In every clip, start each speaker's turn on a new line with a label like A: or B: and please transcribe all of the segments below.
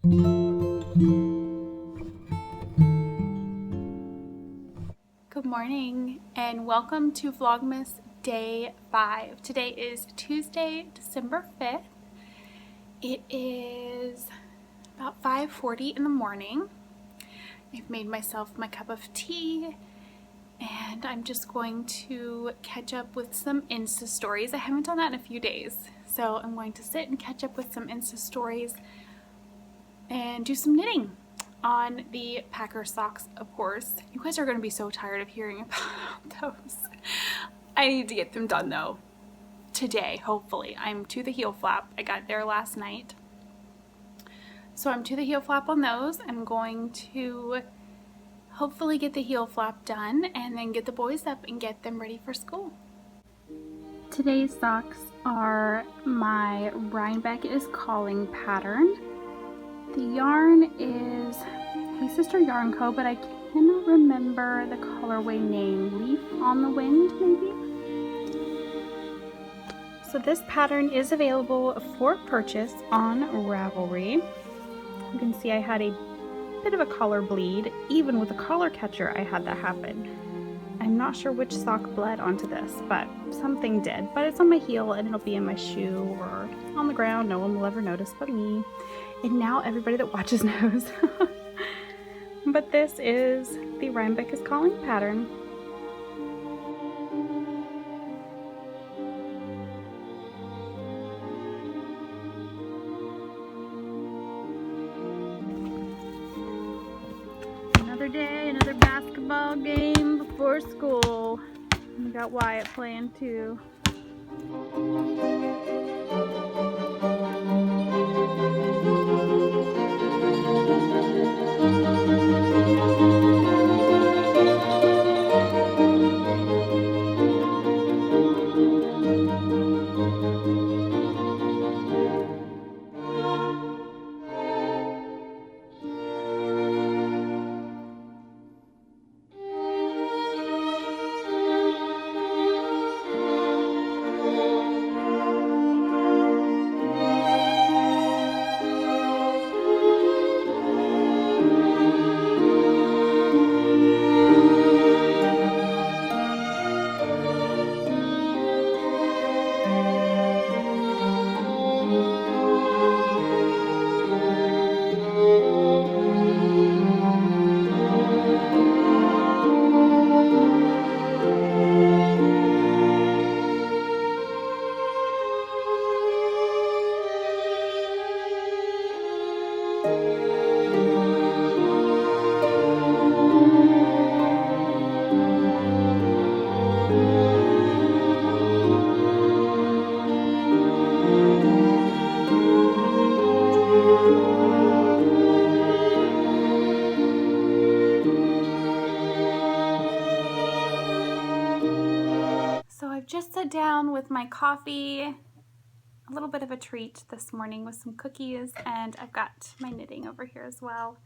A: Good morning and welcome to Vlogmas Day 5. Today is Tuesday, December 5th. It is about 5:40 in the morning. I've made myself my cup of tea and I'm just going to catch up with some Insta stories. I haven't done that in a few days, so I'm going to sit and catch up with some Insta stories and do some knitting on the Packer socks, of course. You guys are going to be so tired of hearing about those. I need to get them done though today, hopefully. I'm to the heel flap. I got there last night. So I'm to the heel flap on those. I'm going to hopefully get the heel flap done and then get the boys up and get them ready for school. Today's socks are my Rhinebeck is Calling pattern. The yarn is Hey Sister Yarn Co., but I cannot remember the colorway name. Leaf on the Wind, maybe? So this pattern is available for purchase on Ravelry. You can see I had a bit of a color bleed. Even with a collar catcher, I had that happen. I'm not sure which sock bled onto this, but something did. But it's on my heel and it'll be in my shoe or on the ground. No one will ever notice but me. And now everybody that watches knows. But this is the Rhinebeck is Calling pattern. Another day, another basketball game before school. We got Wyatt playing too. So I've just sat down with my coffee, a little bit of a treat this morning with some cookies, and I've got my knitting over here as well.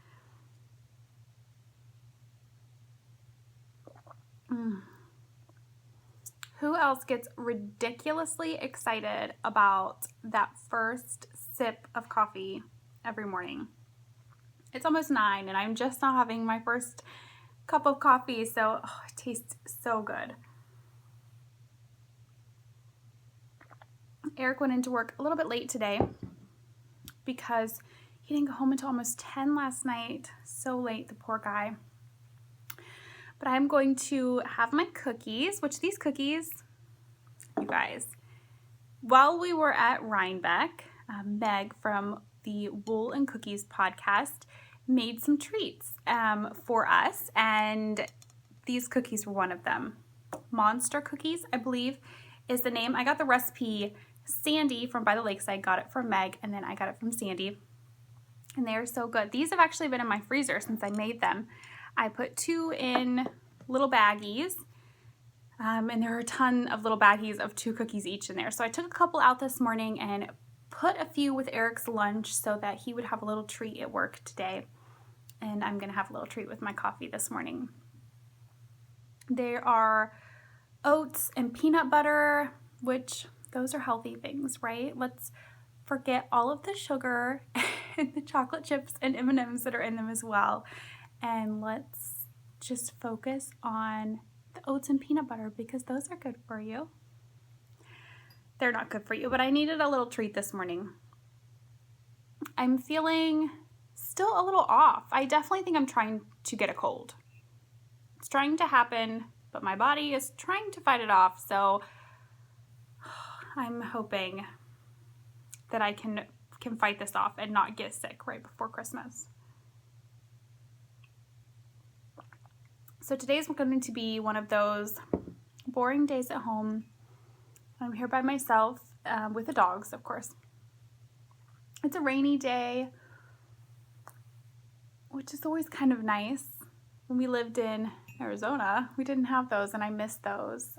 A: Who else gets ridiculously excited about that first sip of coffee every morning? It's almost 9 and I'm just now having my first cup of coffee, so it tastes so good. Eric went into work a little bit late today because he didn't go home until almost 10 last night. So late, the poor guy. But I'm going to have my cookies, which these cookies, you guys, while we were at Rhinebeck, Meg from the Wool and Cookies podcast made some treats for us, and these cookies were one of them. Monster Cookies, I believe, is the name. I got the recipe. Sandy from By the Lakeside got it from Meg, and then I got it from Sandy, and they are so good. These have actually been in my freezer since I made them. I put 2 in little baggies, and there are a ton of little baggies of 2 cookies each in there. So I took a couple out this morning and put a few with Eric's lunch so that he would have a little treat at work today, and I'm gonna have a little treat with my coffee this morning. There are oats and peanut butter, which those are healthy things, right? Let's forget all of the sugar and the chocolate chips and M&Ms that are in them as well. And let's just focus on the oats and peanut butter because those are good for you. They're not good for you, but I needed a little treat this morning. I'm feeling still a little off. I definitely think I'm trying to get a cold. It's trying to happen, but my body is trying to fight it off. So I'm hoping that I can fight this off and not get sick right before Christmas. So today's going to be one of those boring days at home. I'm here by myself with the dogs, of course. It's a rainy day, which is always kind of nice. When we lived in Arizona, we didn't have those, and I miss those.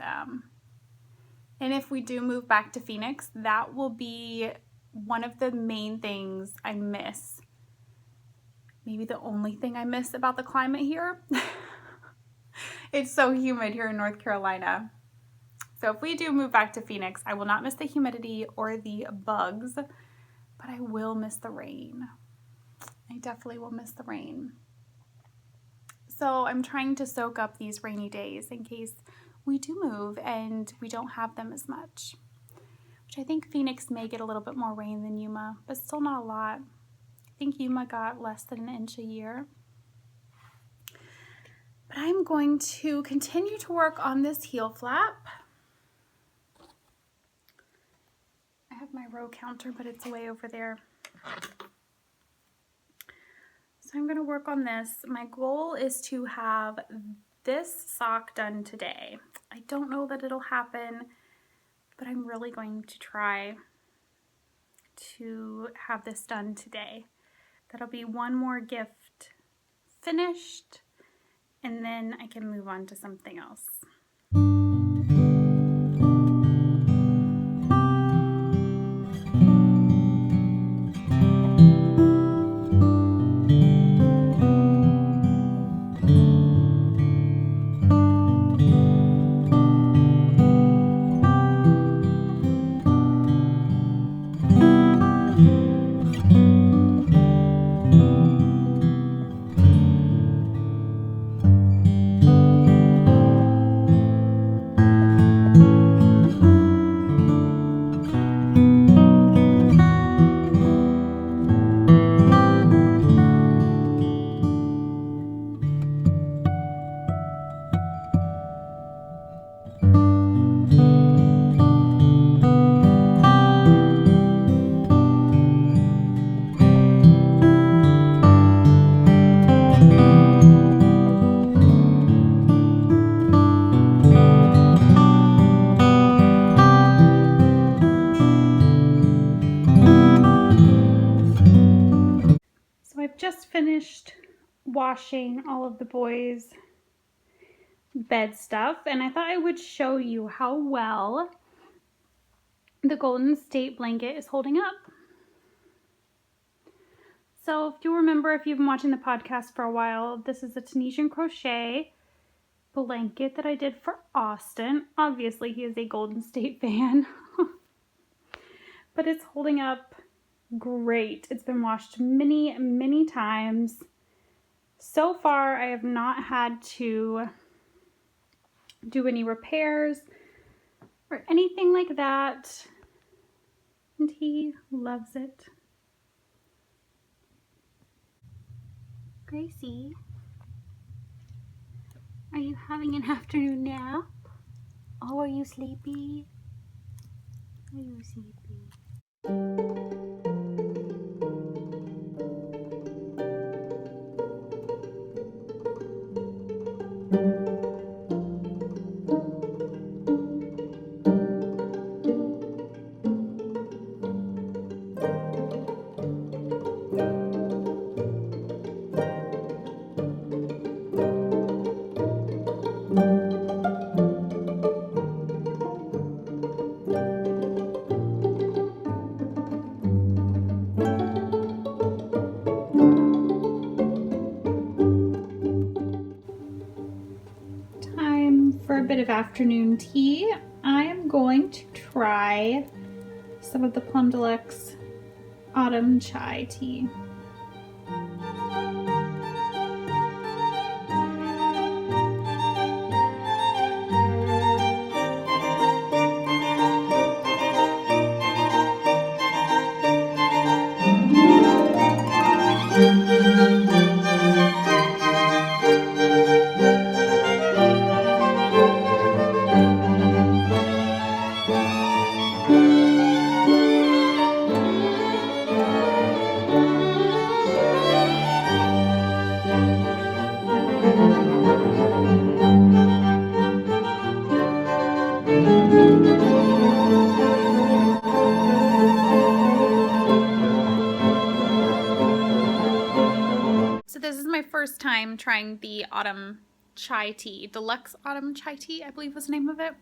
A: And if we do move back to Phoenix, that will be one of the main things I miss. Maybe the only thing I miss about the climate here. It's so humid here in North Carolina. So if we do move back to Phoenix, I will not miss the humidity or the bugs, but I will miss the rain. I definitely will miss the rain. So I'm trying to soak up these rainy days in case we do move and we don't have them as much. Which I think Phoenix may get a little bit more rain than Yuma, but still not a lot. I think Yuma got less than an inch a year. But I'm going to continue to work on this heel flap. I have my row counter, but it's way over there. So I'm going to work on this. My goal is to have this sock done today. I don't know that it'll happen, but I'm really going to try to have this done today. That'll be one more gift finished, and then I can move on to something else. I've just finished washing all of the boys' bed stuff, and I thought I would show you how well the Golden State blanket is holding up. So if you remember, if you've been watching the podcast for a while, this is a Tunisian crochet blanket that I did for Austin. Obviously, he is a Golden State fan, but it's holding up great. It's been washed many, many times. So far, I have not had to do any repairs or anything like that, and he loves it. Gracie, are you having an afternoon nap? Oh, are you sleepy? Are you sleepy? For a bit of afternoon tea, I am going to try some of the Plum Deluxe Autumn Chai tea. this is my first time trying the autumn chai tea. Deluxe autumn chai tea, I believe was the name of it.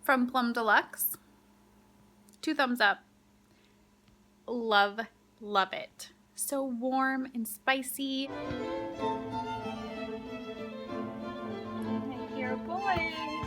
A: From Plum Deluxe. 2 thumbs up. Love, love it. So warm and spicy. I hear a boy.